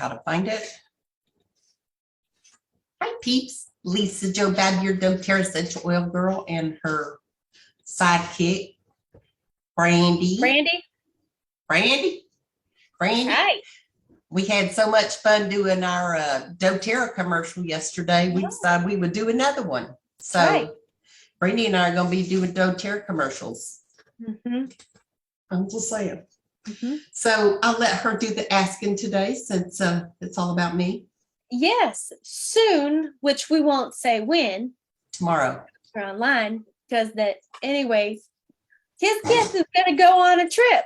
how to find it. Hi, peeps. Lisa Jo Badger, doTERRA Essential Oil Girl, and her sidekick, Brandy. Brandy. Hi. We had so much fun doing our doTERRA commercial yesterday. We decided we would do another one. So Brandy and I are going to be doing doTERRA commercials. I'm just saying. So I'll let her do the asking today since it's all about me. Yes, soon, which we won't say when. Tomorrow. We're online because anyways, Kiss is going to go on a trip,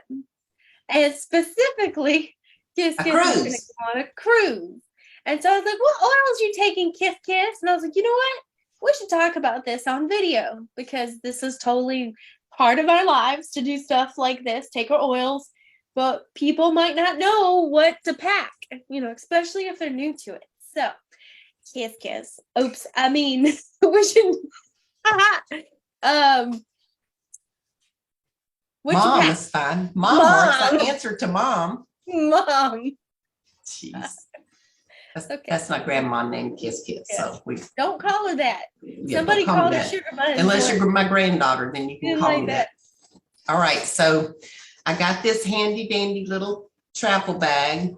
and specifically, Kiss is going to go on a cruise. And so I was like, "What oils are you taking, Kiss?" And I was like, "You know what? We should talk about this on video because this is totally part of our lives to do stuff like this, take our oils, but people might not know what to pack, especially if they're new to it." So, Kiss. Oops. I mean, we should. Mom is fine. Mom works. I answer to Mom. Mom. Jeez. That's not grandma named Kiss. So we don't call her that. Yeah, somebody call her Sugar Bun. Unless you're my granddaughter, then you can call me that. All right. So I got this handy dandy little travel bag.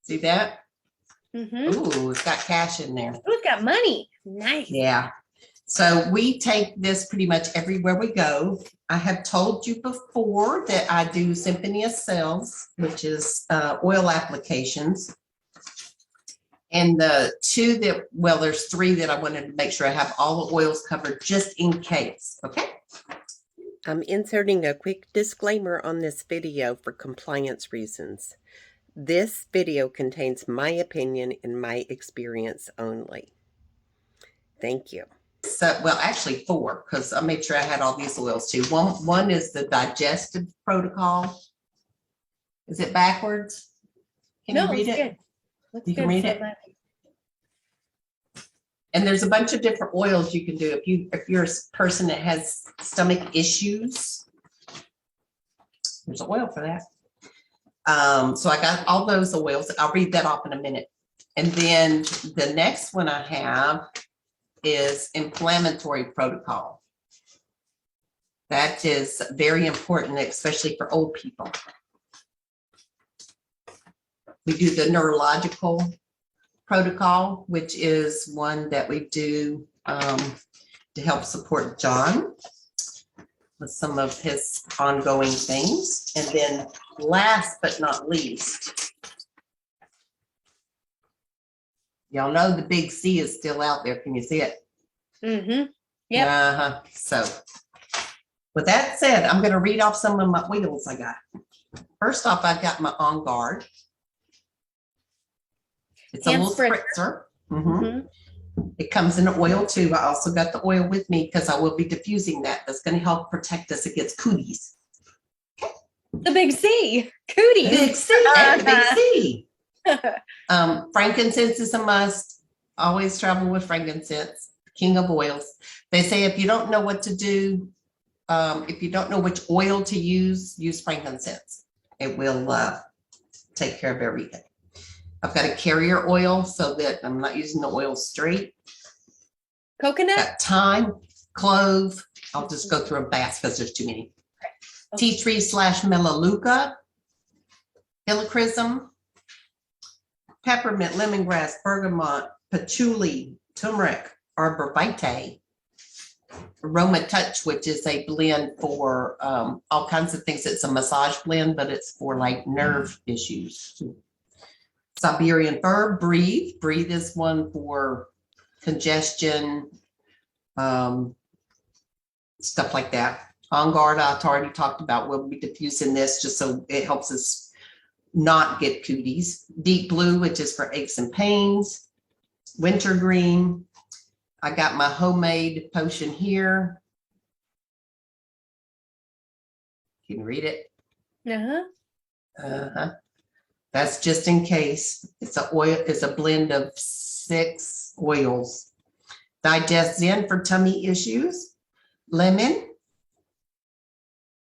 See that? Ooh, it's got cash in there. Ooh, it's got money. Nice. Yeah. So we take this pretty much everywhere we go. I have told you before that I do Symphony of Cells, which is oil applications. And there's 3 that I wanted to make sure I have all the oils covered just in case. Okay. I'm inserting a quick disclaimer on this video for compliance reasons. This video contains my opinion and my experience only. Thank you. So, well, actually 4, because I made sure I had all these oils too. One is the digestive protocol. Is it backwards? Can you read it? You can read it. And there's a bunch of different oils you can do if you're a person that has stomach issues. There's an oil for that. So I got all those oils. I'll read that off in a minute. And then the next one I have is inflammatory protocol. That is very important, especially for old people. We do the neurological protocol, which is one that we do to help support John with some of his ongoing things. And then last but not least, y'all know the big C is still out there. Can you see it? Yeah. So with that said, I'm going to read off some of my oils I got. First off, I got my On Guard. It's a little spritzer. It comes in oil too. I also got the oil with me because I will be diffusing that. That's going to help protect us against cooties. The big C, cooties. Big C, and the big C. Frankincense is a must. Always travel with frankincense, king of oils. They say if you don't know what to do, if you don't know which oil to use frankincense. It will take care of everything. I've got a carrier oil so that I'm not using the oil straight. Coconut? Got thyme, clove. I'll just go through them fast because there's too many. Tea tree / melaleuca, helichrysum, peppermint, lemongrass, bergamot, patchouli, turmeric, arbor vitae, AromaTouch, which is a blend for all kinds of things. It's a massage blend, but it's for like nerve issues. Siberian fir, breathe. Breathe is one for congestion, stuff like that. On Guard, I've already talked about. We'll be diffusing this just so it helps us not get cooties. Deep blue, which is for aches and pains. Wintergreen. I got my homemade potion here. Can you read it? That's just in case. It's a oil. It's a blend of 6 oils. Digest Zen for tummy issues. Lemon.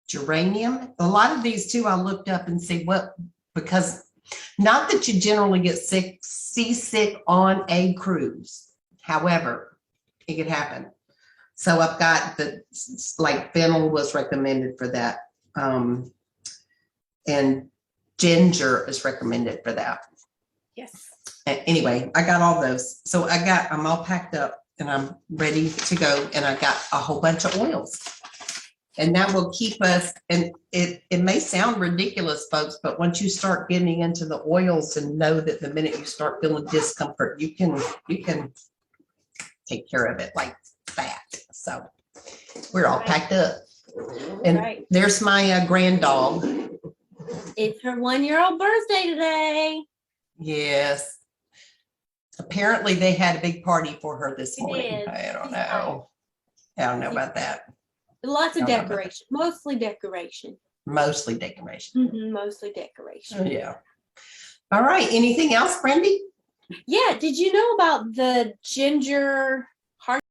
Geranium. A lot of these too, I looked up and see what, because Not that you generally get seasick on a cruise. However, it could happen. So I've got like fennel was recommended for that. And ginger is recommended for that. Yes. Anyway, I got all those. So I'm all packed up and I'm ready to go. And I got a whole bunch of oils. And that will keep us, and it may sound ridiculous, folks, but once you start getting into the oils and know that the minute you start feeling discomfort, you can take care of it like that. So we're all packed up. And there's my grand dog. It's her 1-year-old birthday today. Yes. Apparently they had a big party for her this morning. I don't know. I don't know about that. Lots of decoration, mostly decoration. Mostly decoration. Mostly decoration. Yeah. All right. Anything else, Brandy? Yeah. Did you know about the ginger heart?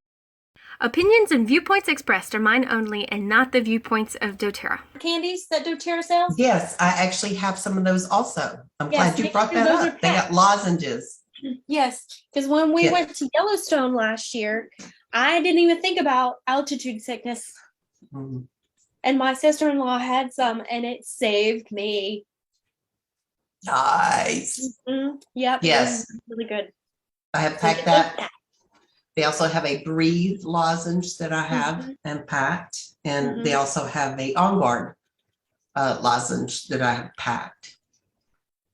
Opinions and viewpoints expressed are mine only and not the viewpoints of doTERRA. Candies that doTERRA sells? Yes, I actually have some of those also. I'm Yes, glad you brought that up. They got lozenges. Yes, because when we went to Yellowstone last year, I didn't even think about altitude sickness. And my sister-in-law had some, and it saved me. Nice. Yep. Yes. Really good. I have packed that. They also have a Breathe lozenge that I have and packed. And they also have a On Guard lozenge that I have packed.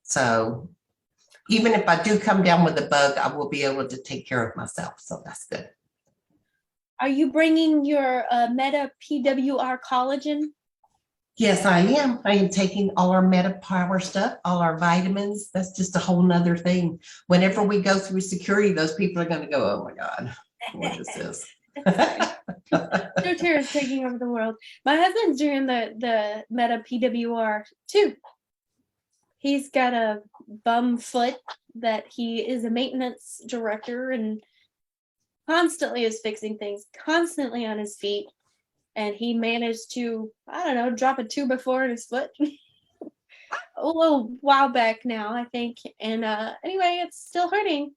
So even if I do come down with a bug, I will be able to take care of myself. So that's good. Are you bringing your Meta PWR collagen? Yes, I am. I am taking all our Meta Power stuff, all our vitamins. That's just a whole nother thing. Whenever we go through security, those people are going to go, oh my God, what is this? doTERRA is taking over the world. My husband's doing the Meta PWR too. He's got a bum foot that he is a maintenance director and constantly is fixing things, constantly on his feet. And he managed to, I don't know, drop a 2x4 in his foot a little while back now, I think. And anyway, it's still hurting.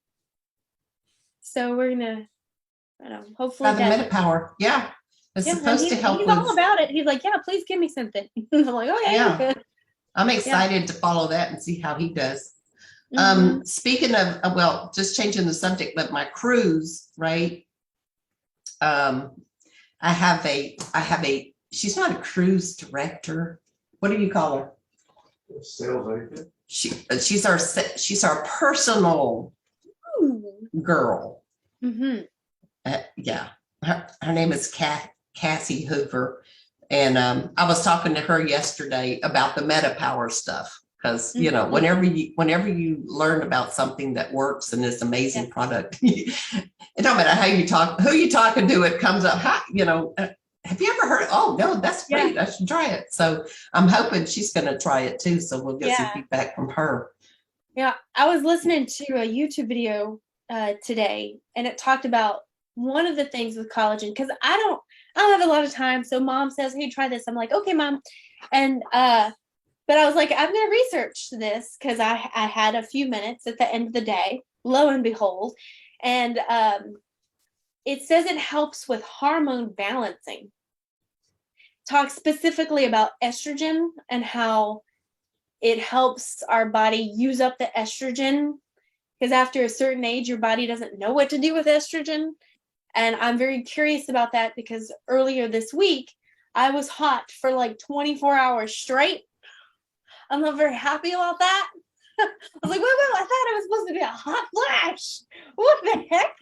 So we're gonna, I don't know, hopefully the Meta Power. Yeah. It's supposed to help he's with. all about it. He's like, yeah, please give me something. I'm like, okay. Yeah. I'm excited to follow that and see how he does. Speaking of, well, just changing the subject, but my cruise, right? I have a, she's not a cruise director. What do you call her? Sales agent. She's our personal girl. Yeah. Her name is Cassie Hoover. And I was talking to her yesterday about the Meta Power stuff. Because whenever you learn about something that works and is an amazing product, it don't matter how you talk, who you talking to, it comes up. Have you ever heard? Oh no, that's great. I should try it. So I'm hoping she's going to try it too. So we'll get some feedback from her. Yeah, I was listening to a YouTube video today, and it talked about one of the things with collagen because I don't have a lot of time. So Mom says, "Hey, try this." I'm like, "Okay, Mom," and but I was like, I'm going to research this because I had a few minutes at the end of the day, lo and behold. And it says it helps with hormone balancing. Talks specifically about estrogen and how it helps our body use up the estrogen. Because after a certain age, your body doesn't know what to do with estrogen. And I'm very curious about that because earlier this week, I was hot for like 24 hours straight. I'm not very happy about that. I was like, wait, I thought it was supposed to be a hot flash. What the heck?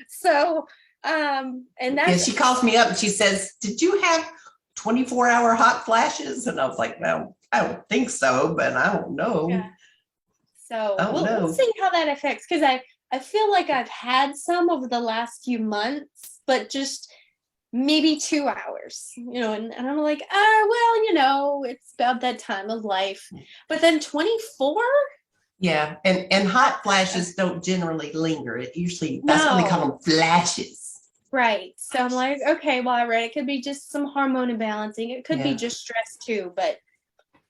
So, and that's. She calls me up and she says, did you have 24-hour hot flashes? And I was like, no, I don't think so, but I don't know. Yeah. So we'll see how that affects. Because I feel like I've had some over the last few months, but just maybe 2 hours, and I'm like, it's about that time of life. But then 24? Yeah, and hot flashes don't generally linger. It usually, that's why they call them flashes. Right. So I'm like, okay, well, I read it could be just some hormone imbalancing. It could be just stress too, but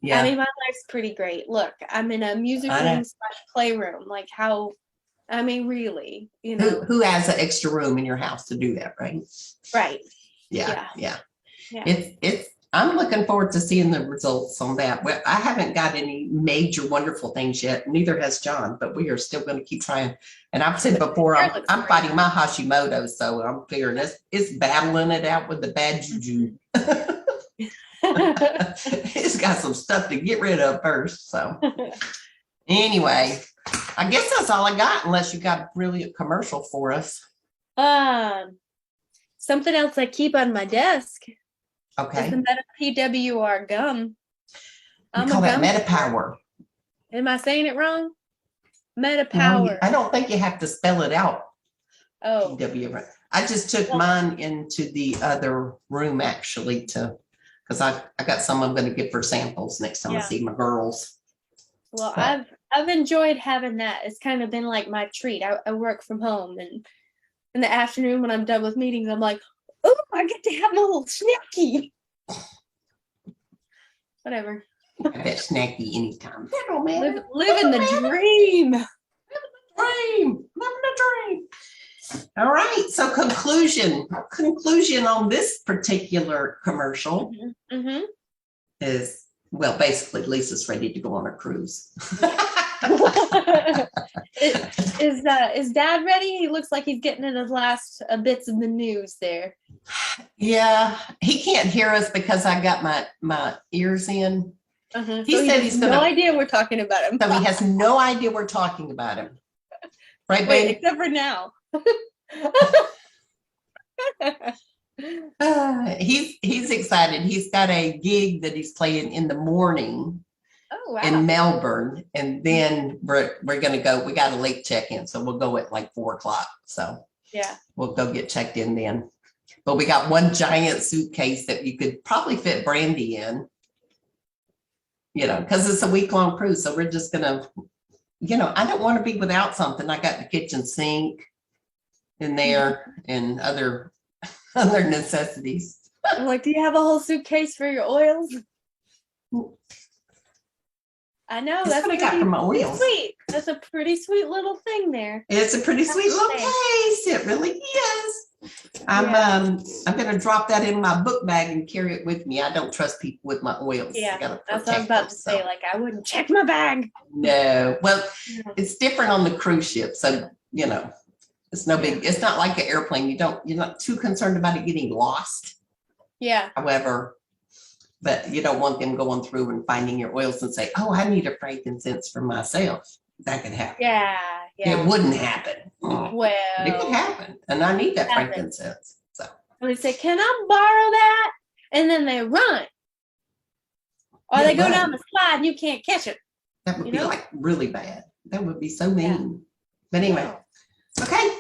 I mean, my life's pretty great. Look, I'm in a music I know. room / playroom. Like how, I mean, really, you know. Who has an extra room in your house to do that, right? Right. Yeah. Yeah. It's I'm looking forward to seeing the results on that. Well, I haven't got any major wonderful things yet. Neither has John, but we are still going to keep trying. And I've said before, Hair I'm looks great. fighting my Hashimoto, so I'm figuring it's battling it out with the bad juju. It's got some stuff to get rid of first. So anyway, I guess that's all I got, unless you got really a commercial for us. Something else I keep on my desk is Okay. the Meta PWR gum. We call that MetaPower. Am I saying it wrong? No, MetaPower. I don't think you have to spell it out. Oh, PWR. I just took Well- mine into the other room actually because I got some I'm going to give for samples next time I Yeah. see my girls. well, But- I've enjoyed having that. It's kind of been like my treat. I work from home, and in the afternoon when I'm done with meetings, I'm like, oh, I get to have my little snacky. Whatever. Have that snacky anytime. That don't matter. Living the dream. Living the dream. All right. So conclusion on this particular commercial Mm-hmm. is, well, basically Lisa's ready to go on a cruise. Is Dad ready? He looks like he's getting in his last bits of the news there. Yeah, he can't hear us because I got my ears in. Uh-huh. He So said has he's no gonna- idea we're talking about him. So he has no idea we're talking about him. Right, Wait, babe? except for now. He's excited. He's got a gig that he's playing in the morning Oh wow. in Melbourne, and then we're gonna go. We got a late check-in, so we'll go at like 4:00. So Yeah. we'll go get checked in then. But we got one giant suitcase that you could probably fit Brandy in. You know, because it's a week-long cruise, so we're just gonna. You know, I don't want to be without something. I got the kitchen sink in there and other necessities. I'm like, do you have a whole suitcase for your oils? I know That's what I got for my pretty oils. sweet. That's a pretty sweet little thing there. It's a pretty sweet little Thanks. case. It really is. I'm gonna drop that in my book bag and carry it with me. I don't trust people with my oils. Yeah, I gotta that's what I was protect about them, to say. so. Like, I wouldn't check my bag. No, well, Yeah. it's different on the cruise ship, so you know, it's no big. It's not like an airplane. You're not too concerned about it getting lost. Yeah. However, but you don't want them going through and finding your oils and say, "Oh, I need a frankincense for myself." That could happen. Yeah. It wouldn't happen. It could Well, happen, and I need that Happen. frankincense. So they say, "Can I borrow that?" And then they run, or Yeah, they go run. down the slide and you can't catch it. that would You be know? like really bad. That would be so mean. Yeah. But anyway, okay.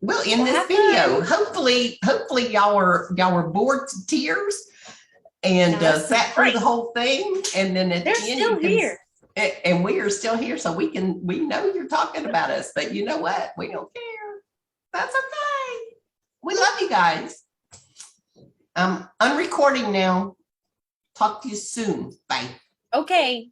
Well, in Well, this have video, fun. hopefully y'all were bored to tears and No, that's sat through great. the whole thing, and then at They're the end still you can here. and we are still here, so we know you're talking about us, but you know what? We don't care. That's okay. We love you guys. I'm recording now. Talk to you soon. Bye. Okay.